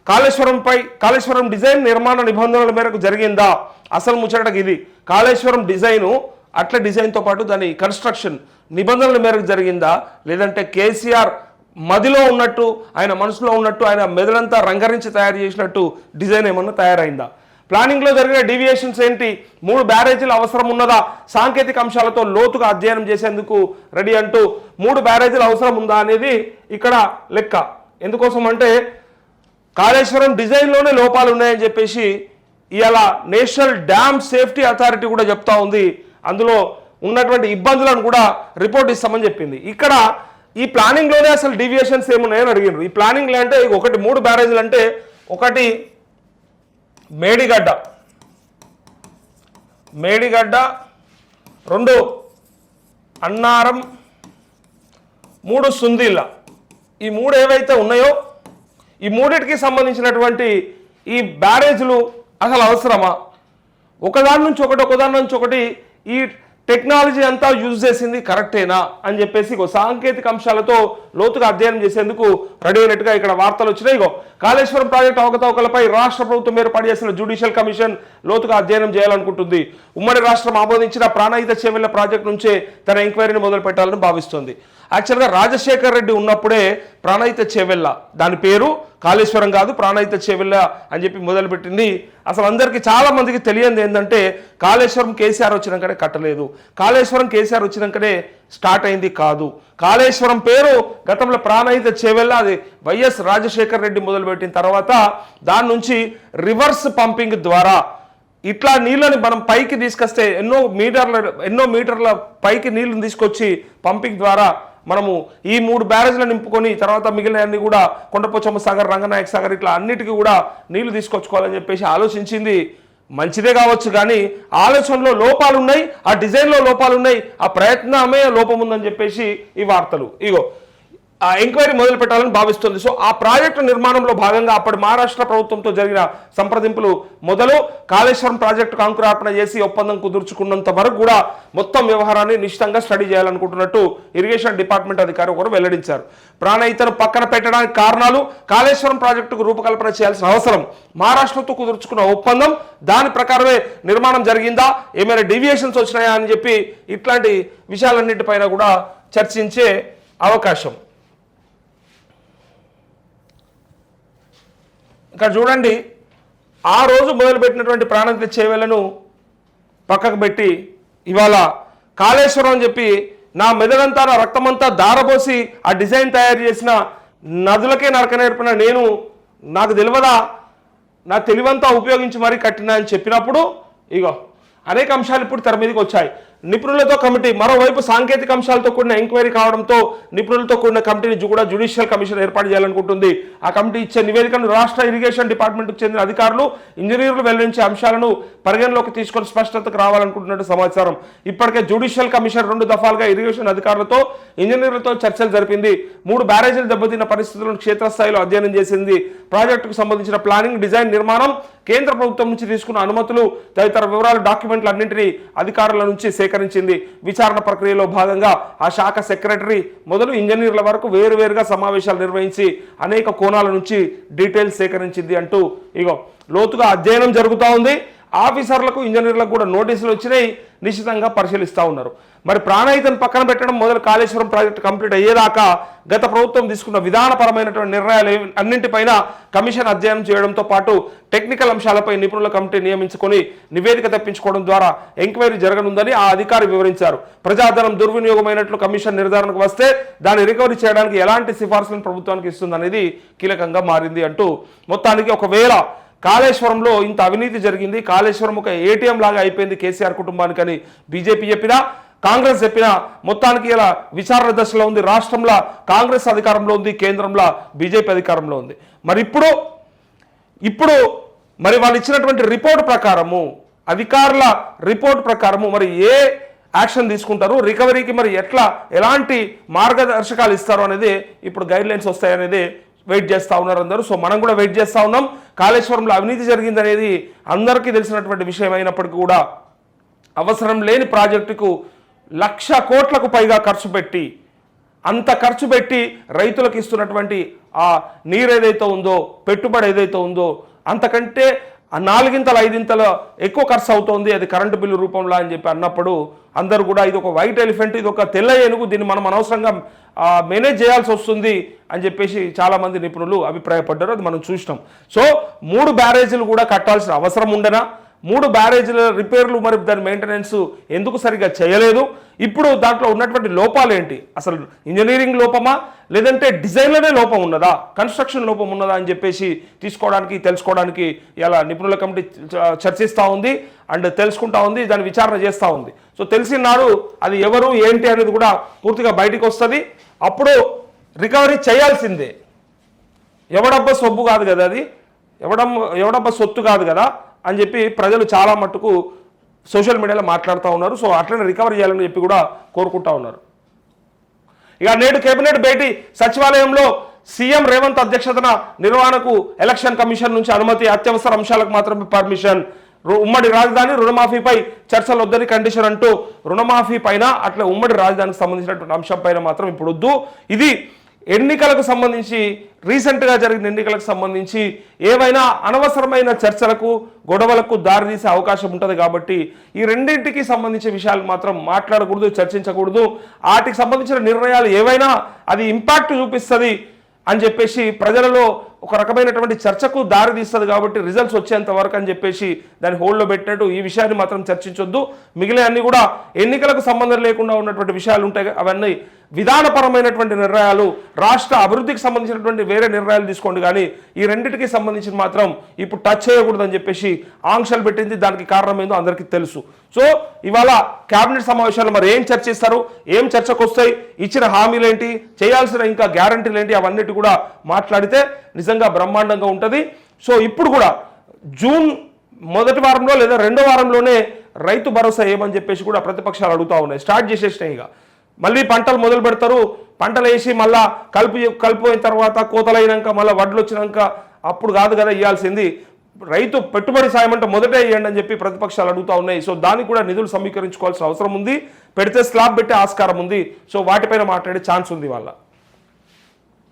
Kaleshwaram design నిర్మాణ నిబంధనల మేరకు జరిగిందా? అసలు ముచ్చటకి ఇది. కాళేశ్వరం డిజైను అట్ల డిజైన్తో పాటు దాని కన్స్ట్రక్షన్ నిబంధనల మేరకు జరిగిందా, లేదంటే కేసీఆర్ మదిలో ఉన్నట్టు, ఆయన మనసులో ఉన్నట్టు, ఆయన మెదడంతా రంగరించి తయారు చేసినట్టు డిజైన్ ఏమన్నా తయారైందా? ప్లానింగ్లో జరిగిన డీవియేషన్స్ ఏంటి? 3 బ్యారేజీలు అవసరం ఉన్నదా? సాంకేతిక అంశాలతో లోతుగా అధ్యయనం చేసేందుకు రెడీ అంటూ 3 బ్యారేజీలు అవసరం ఉందా అనేది ఇక్కడ లెక్క. ఎందుకోసం అంటే కాళేశ్వరం డిజైన్లోనే లోపాలు ఉన్నాయని చెప్పేసి ఇవాళ నేషనల్ డ్యామ్ సేఫ్టీ అథారిటీ కూడా చెప్తా ఉంది. అందులో ఉన్నటువంటి ఇబ్బందులను కూడా రిపోర్ట్ ఇస్తామని చెప్పింది. ఇక్కడ ఈ ప్లానింగ్లోనే అసలు డీవియేషన్స్ ఏమున్నాయని అడిగినారు. ఈ ప్లానింగ్లో అంటే ఒకటి 3 బ్యారేజీలు అంటే, ఒకటి మేడిగడ్డ, 2 అన్నారం, 3 సుందిల్ల. ఈ 3 ఏవైతే ఉన్నాయో ఈ 3టికి సంబంధించినటువంటి ఈ బ్యారేజ్లు అసలు అవసరమా? ఒకదాని నుంచి ఒకటి ఈ టెక్నాలజీ అంతా యూజ్ చేసింది కరెక్టేనా అని చెప్పేసి సాంకేతిక అంశాలతో లోతుగా అధ్యయనం చేసేందుకు రెడీ అయినట్టుగా ఇక్కడ వార్తలు వచ్చినాయి. కాళేశ్వరం ప్రాజెక్టు అవకతవకలపై రాష్ట్ర ప్రభుత్వం ఏర్పాటు చేసిన జ్యుడిషియల్ కమిషన్ లోతుగా అధ్యయనం చేయాలనుకుంటుంది. ఉమ్మడి రాష్ట్రం ఆమోదించిన ప్రాణహిత చేవెళ్ల ప్రాజెక్టు నుంచే తన ఎంక్వైరీని మొదలు పెట్టాలని భావిస్తోంది. యాక్చువల్గా రాజశేఖర్ రెడ్డి ఉన్నప్పుడే ప్రాణహిత చేవెళ్ల, దాని పేరు కాళేశ్వరం కాదు, ప్రాణహిత చేవెళ్ల అని చెప్పి మొదలుపెట్టింది. అసలు అందరికీ చాలా మందికి తెలియంది ఏంటంటే కాళేశ్వరం కేసీఆర్ వచ్చినాకనే కట్టలేదు, కాళేశ్వరం కేసీఆర్ వచ్చినాకనే స్టార్ట్ అయింది కాదు. కాళేశ్వరం పేరు గతంలో ప్రాణహిత చేవెళ్ల, అది వైఎస్ రాజశేఖర్ రెడ్డి మొదలుపెట్టిన తర్వాత దాని నుంచి రివర్స్ పంపింగ్ ద్వారా ఇట్లా నీళ్ళని మనం పైకి తీసుకొస్తే ఎన్నో మీటర్ల పైకి నీళ్ళని తీసుకొచ్చి పంపింగ్ ద్వారా మనము ఈ 3 బ్యారేజ్లను నింపుకొని తర్వాత మిగిలిన అన్ని కూడా కొండపోచమ్మ సాగర్, రంగనాయక సాగర్ ఇట్లా అన్నిటికీ కూడా నీళ్లు తీసుకొచ్చుకోవాలని చెప్పేసి ఆలోచించింది. మంచిదే కావచ్చు, కానీ ఆలోచనలో లోపాలు ఉన్నాయి, ఆ డిజైన్లో లోపాలు ఉన్నాయి, ఆ ప్రయత్నమే లోపం ఉందని చెప్పేసి ఈ వార్తలు ఆ ఎంక్వైరీ మొదలు పెట్టాలని భావిస్తుంది. సో ఆ ప్రాజెక్టు నిర్మాణంలో భాగంగా అప్పటి మహారాష్ట్ర ప్రభుత్వంతో జరిగిన సంప్రదింపులు మొదలు కాళేశ్వరం ప్రాజెక్టుకు అంకురార్పణ చేసి ఒప్పందం కుదుర్చుకున్నంత వరకు కూడా మొత్తం వ్యవహారాన్ని నిశ్చితంగా స్టడీ చేయాలనుకుంటున్నట్టు ఇరిగేషన్ డిపార్ట్మెంట్ అధికారి ఒకరు వెల్లడించారు. ప్రాణహితను పక్కన పెట్టడానికి కారణాలు, కాళేశ్వరం ప్రాజెక్టుకు రూపకల్పన చేయాల్సిన అవసరం, మహారాష్ట్రతో కుదుర్చుకున్న ఒప్పందం, దాని ప్రకారమే నిర్మాణం జరిగిందా, ఏమైనా డీవియేషన్స్ వచ్చినాయా అని చెప్పి ఇట్లాంటి విషయాలన్నింటిపైన కూడా చర్చించే అవకాశం. ఇక్కడ చూడండి, ఆ రోజు మొదలుపెట్టినటువంటి ప్రాణహిత చేవెళ్లను పక్కకు పెట్టి ఇవాళ కాళేశ్వరం అని చెప్పి నా మెదడంతా నా రక్తమంతా దారబోసి ఆ డిజైన్ తయారు చేసిన నదులకే నరక నేర్పిన నేను, నాకు తెలియదా, నా తెలివంతా ఉపయోగించి మరీ కట్టినా అని చెప్పినప్పుడు అనేక అంశాలు ఇప్పుడు తెర మీదకి వచ్చాయి. నిపుణులతో కమిటీ, మరోవైపు సాంకేతిక అంశాలతో కూడిన ఎంక్వైరీ కావడంతో నిపుణులతో కూడిన కమిటీని కూడా జ్యుడిషియల్ కమిషన్ ఏర్పాటు చేయాలనుకుంటుంది. ఆ కమిటీ ఇచ్చే నివేదికను రాష్ట్ర ఇరిగేషన్ డిపార్ట్మెంట్కు చెందిన అధికారులు, ఇంజనీర్లు వెల్లడించే అంశాలను పరిగణలోకి తీసుకొని స్పష్టతకు రావాలనుకుంటున్నట్టు సమాచారం. ఇప్పటికే జ్యుడిషియల్ కమిషన్ 2 దఫాలుగా ఇరిగేషన్ అధికారులతో, ఇంజనీర్లతో చర్చలు జరిపింది. 3 బ్యారేజీలు దెబ్బతిన్న పరిస్థితులను క్షేత్రస్థాయిలో అధ్యయనం చేసింది. ప్రాజెక్టుకు సంబంధించిన ప్లానింగ్, డిజైన్, నిర్మాణం, కేంద్ర ప్రభుత్వం నుంచి తీసుకున్న అనుమతులు తదితర వివరాలు, డాక్యుమెంట్లు అన్నింటినీ అధికారుల నుంచి సేకరించింది. విచారణ ప్రక్రియలో భాగంగా ఆ శాఖ సెక్రటరీ మొదలు ఇంజనీర్ల వరకు వేరువేరుగా సమావేశాలు నిర్వహించి అనేక కోణాల నుంచి డీటెయిల్స్ సేకరించింది అంటూ లోతుగా అధ్యయనం జరుగుతూ ఉంది. ఆఫీసర్లకు, ఇంజనీర్లకు కూడా నోటీసులు వచ్చినాయి, నిశ్చితంగా పరిశీలిస్తూ ఉన్నారు. మరి ప్రాణహితను పక్కన పెట్టడం మొదలు కాళేశ్వరం ప్రాజెక్టు కంప్లీట్ అయ్యేదాకా గత ప్రభుత్వం తీసుకున్న విధానపరమైనటువంటి నిర్ణయాలు అన్నింటిపైన కమిషన్ అధ్యయనం చేయడంతో పాటు టెక్నికల్ అంశాలపై నిపుణుల కమిటీ నియమించుకొని నివేదిక తెప్పించుకోవడం ద్వారా ఎంక్వైరీ జరగనుందని ఆ అధికారి వివరించారు. ప్రజాధనం దుర్వినియోగమైనట్లు కమిషన్ నిర్ధారణకు వస్తే దాన్ని రికవరీ చేయడానికి ఎలాంటి సిఫార్సులను ప్రభుత్వానికి ఇస్తుందనేది కీలకంగా మారింది అంటూ మొత్తానికి ఒకవేళ కాళేశ్వరంలో ఇంత అవినీతి జరిగింది, కాళేశ్వరం ఒక ఏటీఎం లాగా అయిపోయింది కేసీఆర్ కుటుంబానికని బీజేపీ చెప్పినా, కాంగ్రెస్ చెప్పినా, మొత్తానికి ఇలా విచారణ దశలో ఉంది. రాష్ట్రంలో కాంగ్రెస్ అధికారంలో ఉంది, కేంద్రంలో బీజేపీ అధికారంలో ఉంది. మరి ఇప్పుడు మరి వాళ్ళు ఇచ్చినటువంటి రిపోర్ట్ ప్రకారము, అధికారుల రిపోర్ట్ ప్రకారము మరి ఏ యాక్షన్ తీసుకుంటారు, రికవరీకి మరి ఎలాంటి మార్గదర్శకాలు ఇస్తారు అనేది ఇప్పుడు గైడ్లైన్స్ వస్తాయనేది వెయిట్ చేస్తూ ఉన్నారు అందరూ. సో మనం కూడా వెయిట్ చేస్తూ ఉన్నాం. కాళేశ్వరంలో అవినీతి జరిగిందనేది అందరికీ తెలిసినటువంటి విషయం అయినప్పటికీ కూడా అవసరం లేని ప్రాజెక్టుకు 1,00,000 కోట్లకు పైగా ఖర్చు పెట్టి అంత ఖర్చు పెట్టి రైతులకు ఇస్తున్నటువంటి ఆ నీరు ఏదైతే ఉందో, పెట్టుబడి ఏదైతే ఉందో, అంతకంటే 4 5 ఎక్కువ ఖర్చు అవుతోంది అది కరెంటు బిల్లు రూపంలో అని చెప్పి అన్నప్పుడు అందరూ కూడా ఇది ఒక వైట్ ఎలిఫెంట్, ఇది ఒక తెల్ల ఏనుగు, దీన్ని మనం అనవసరంగా మేనేజ్ చేయాల్సి వస్తుంది అని చెప్పేసి చాలామంది నిపుణులు అభిప్రాయపడ్డారు. అది మనం చూసినాం. సో 3 బ్యారేజీలు కూడా కట్టాల్సిన అవసరం ఉండనా? 3 బ్యారేజీల రిపేర్లు మరి దాని మెయింటెనెన్స్ ఎందుకు సరిగ్గా చేయలేదు? ఇప్పుడు దాంట్లో ఉన్నటువంటి లోపాలు ఏంటి? అసలు ఇంజనీరింగ్ లోపమా, లేదంటే డిజైన్లోనే లోపం ఉన్నదా, కన్స్ట్రక్షన్ లోపం ఉన్నదా అని చెప్పేసి తెలుసుకోవడానికి ఇలా నిపుణుల కమిటీ చర్చిస్తూ ఉంది అండ్ తెలుసుకుంటా ఉంది, దాని విచారణ చేస్తూ ఉంది. సో తెలిసిన నాడు అది ఎవరు ఏంటి అనేది కూడా పూర్తిగా బయటికి వస్తుంది. అప్పుడు రికవరీ చేయాల్సిందే. ఎవడబ్బా సొబ్బు కాదు కదా, అది ఎవడబ్బా సొత్తు కాదు కదా అని చెప్పి ప్రజలు చాలా మట్టుకు సోషల్ మీడియాలో మాట్లాడుతూ ఉన్నారు. సో అట్లనే రికవరీ చేయాలని చెప్పి కూడా కోరుకుంటా ఉన్నారు. ఇక నేడు కేబినెట్ భేటీ, సచివాలయంలో సీఎం రేవంత్ అధ్యక్షతన నిర్వహణకు ఎలక్షన్ కమిషన్ నుంచి అనుమతి, అత్యవసర అంశాలకు మాత్రమే పర్మిషన్. ఉమ్మడి రాజధాని రుణమాఫీపై చర్చలు వద్దని కండిషన్ అంటూ రుణమాఫీ పైన అట్లా ఉమ్మడి రాజధానికి సంబంధించినటువంటి అంశం పైన మాత్రం ఇప్పుడు వద్దు. ఇది ఎన్నికలకు సంబంధించి, రీసెంట్గా జరిగిన ఎన్నికలకు సంబంధించి ఏవైనా అనవసరమైన చర్చలకు, గొడవలకు దారితీసే అవకాశం ఉంటుంది. కాబట్టి ఈ రెండింటికి సంబంధించిన విషయాలు మాత్రం మాట్లాడకూడదు, చర్చించకూడదు. వాటికి సంబంధించిన నిర్ణయాలు ఏవైనా అది ఇంపాక్ట్ చూపిస్తుంది అని చెప్పేసి ప్రజలలో ఒక రకమైనటువంటి చర్చకు దారి తీస్తుంది. కాబట్టి రిజల్ట్స్ వచ్చేంత వరకు అని చెప్పేసి దాన్ని హోల్డ్లో పెట్టినట్టు ఈ విషయాన్ని మాత్రం చర్చించొద్దు. మిగిలిన అన్ని కూడా ఎన్నికలకు సంబంధం లేకుండా ఉన్నటువంటి విషయాలు ఉంటాయి. అవన్నీ విధానపరమైనటువంటి నిర్ణయాలు, రాష్ట్ర అభివృద్ధికి సంబంధించినటువంటి వేరే నిర్ణయాలు తీసుకోండి. కానీ ఈ రెండింటికి సంబంధించి మాత్రం ఇప్పుడు టచ్ చేయకూడదని చెప్పేసి ఆంక్షలు పెట్టింది. దానికి కారణం ఏందో అందరికీ తెలుసు. సో ఇవాళ కేబినెట్ సమావేశాలు మరి ఏం చర్చిస్తారు, ఏం చర్చకు వస్తాయి, ఇచ్చిన హామీలు ఏంటి, చేయాల్సిన ఇంకా గ్యారంటీలు ఏంటి, అవన్నిటి కూడా మాట్లాడితే నిజంగా బ్రహ్మాండంగా ఉంటుంది. సో ఇప్పుడు కూడా జూన్ మొదటి వారంలో లేదా రెండో వారంలోనే రైతు భరోసా ఏమని చెప్పేసి కూడా ప్రతిపక్షాలు అడుగుతూ ఉన్నాయి. స్టార్ట్ చేసేసినాయి. ఇక మళ్ళీ పంటలు మొదలు పెడతారు. పంటలు వేసి మళ్ళా కలిపిపోయిన తర్వాత కోతలైనాక మళ్ళీ వడ్లు వచ్చినాక అప్పుడు కాదు కదా ఇవ్వాల్సింది. రైతు పెట్టుబడి సాయం అంటే మొదటే ఇవ్వండి అని చెప్పి ప్రతిపక్షాలు అడుగుతూ ఉన్నాయి. సో దానికి కూడా నిధులు సమీకరించుకోవాల్సిన అవసరం ఉంది. పెడితే స్లాబ్ పెట్టే ఆస్కారం ఉంది. సో వాటిపైన మాట్లాడే ఛాన్స్ ఉంది వాళ్ళ.